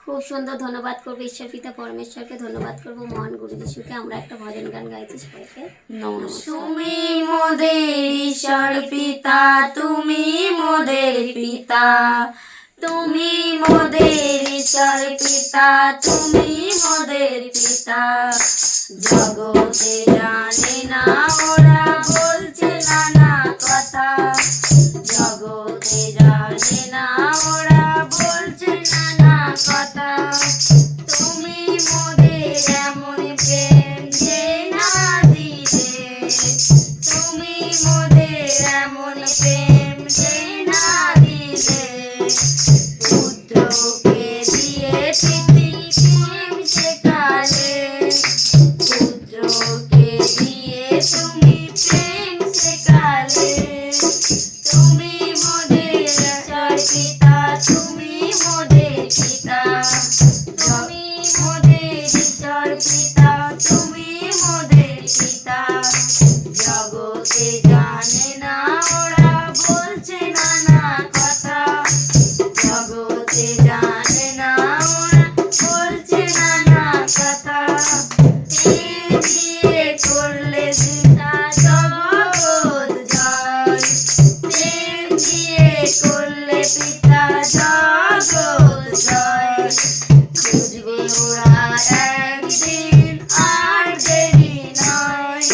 খুব সুন্দর ধন্যবাদ করবো ঈশ্বর পিতা পরমেশ্বরকে, ধন্যবাদ করবো মহান গুরু যিশুকে। আমরা একটা ভজন গান গাইছি সবাইকে নমস্কার। তুমি মোদের ঈশ্বর পিতা, তুমি মোদের পিতা, তুমি মোদের ঈশ্বর পিতা, তুমি মোদের পিতা। জগতে জানে না ওরা বলছে নানা কথা, জগতে জানে না ওরা বলছে নানা কথা। তুমি মোদের এমন প্রেম যে না দিলে, তুমি মোদের এমন প্রেম যে না দিলে। পুত্রকে দিয়ে প্রেম শেখালে, পুত্রকে দিয়ে তুমি প্রেম শেখালে। তুমি মোদের ঈশ্বর পিতা, তুমি মোদের পিতা, তুমি মোদের ঈশ্বর পিতা, তুমি মোদের পিতা। জগতে জানে না ওরা বলছে নানা কথা, জগতে জানে না ওরা বলছে নানা কথা। প্রেম দিয়ে করলে পিতা জগৎ জয়, প্রেম দিয়ে করলে পিতা জগৎ জয়। খুঁজবে ওরা একদিন আর দেরি নয়,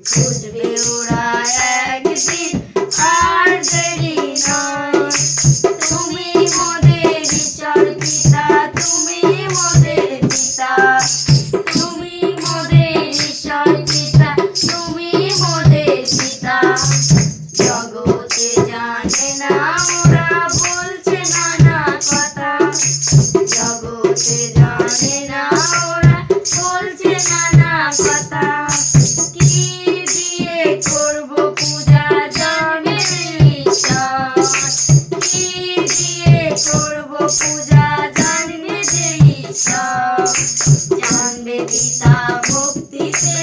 খুঁজবে ওরা একদিন আর দেরি নয়। তুমি মোদের ঈশ্বর পিতা, তুমি মোদের পিতা, তুমি মোদের ঈশ্বর পিতা, তুমি মোদের পিতা। জগতে জানে না ওরা বলছে নানা কথা, জগতে জানে না ওরা বলছে নানা কথা। কি দিয়ে করব পূজা জানে ঈশ্বর, কি দিয়ে করব পূজা জানবে যে ঈশ্বর। জানবে পিতা ভক্তিতে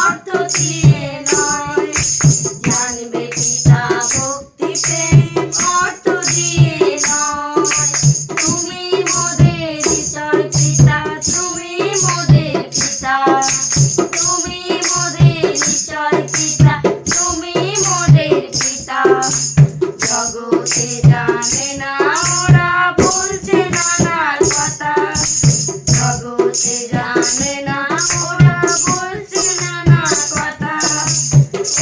অর্থ দিয়ে নয়, জানবে পিতা ভক্তিতে অর্থ দিয়ে নয়। তুমি মোদের ঈশ্বর পিতা, তুমি মোদের পিতা, তুমি মোদের ঈশ্বর পিতা, তুমি মোদের পিতা। জগতে জানে না ওরা বলছে নানা কথা, জগতে জানে না ওরা বলছে নানা কথা।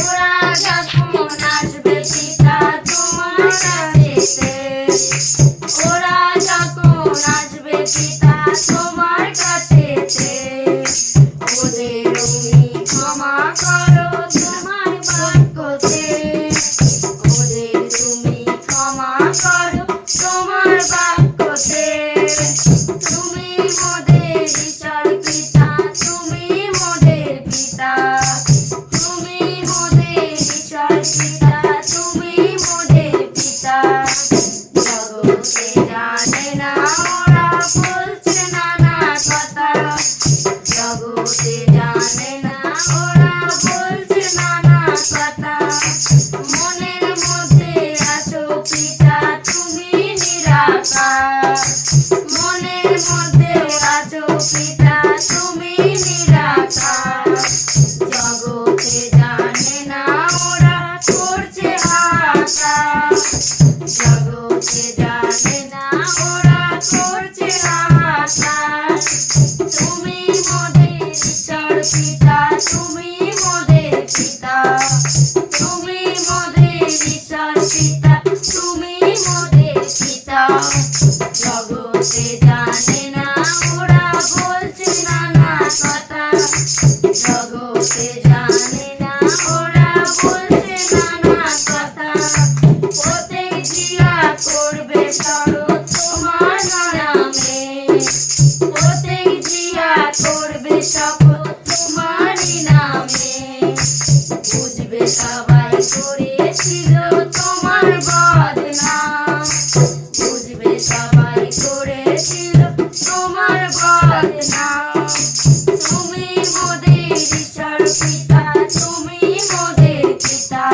ওরা যখন আসবে পিতা তোমার কাছেতে, ওরা যখন আসবে পিতা তোমার কাছেতে। ওদের তুমি ক্ষমা করো তোমার বাক্যতে, ওদের তুমি ক্ষমা করো তোমার বাক্যতে। তুমি মোদের ঈশ্বর পিতা, তুমি মোদের পিতা, তুমি মোদের ঈশ্বর পিতা, তুমি মোদের পিতা। জগতে জানে না ওরা বলছে নানা কথা, জগতে জানে না ওরা বলছে নানা কথা। মনের মধ্যে আছো পিতা তুমি নিরাকার, মনের মধ্যে আছো পিতা তুমি নিরাকার। জগতে জানে না ওরা করছে হাহাকার, জগতে জানে না ওরা করছে হাহাকার। তুমি মোদের ঈশ্বর পিতা, তুমি মোদের পিতা, তুমি মোদের ঈশ্বর পিতা, তুমি মোদের পিতা। জগতে জানে না ওরা বলছে নানা কথা, জগতে জানে না ওরা বলছে নানা কথা। প্রত্যেক জিয়া করবে স্মরণ তোমার নামে, প্রত্যেক জিয়া করবে শপথ তোমারই নামে। বুঝবে সবাই করেছিল তোমার বদনাম, বুঝবে সবাই করেছিল তোমার বদনাম। তুমি মোদের ঈশ্বর পিতা, তুমি মোদের পিতা,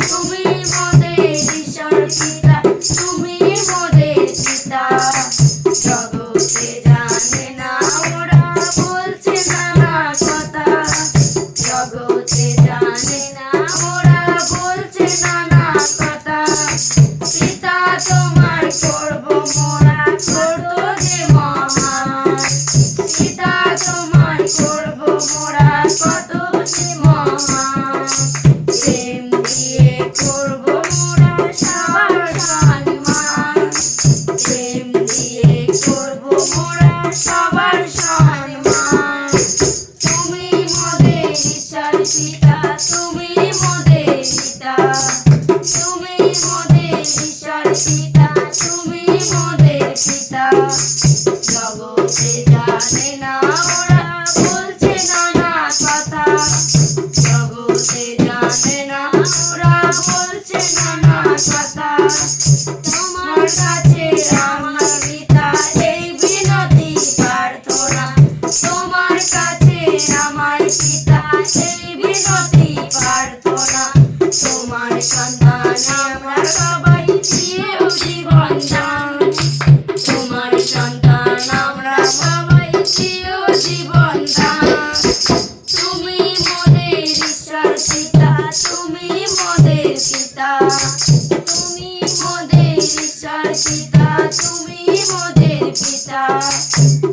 তুমি মোদের ঈশ্বর পিতা, তুমি মোদের পিতা।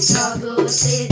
জগতে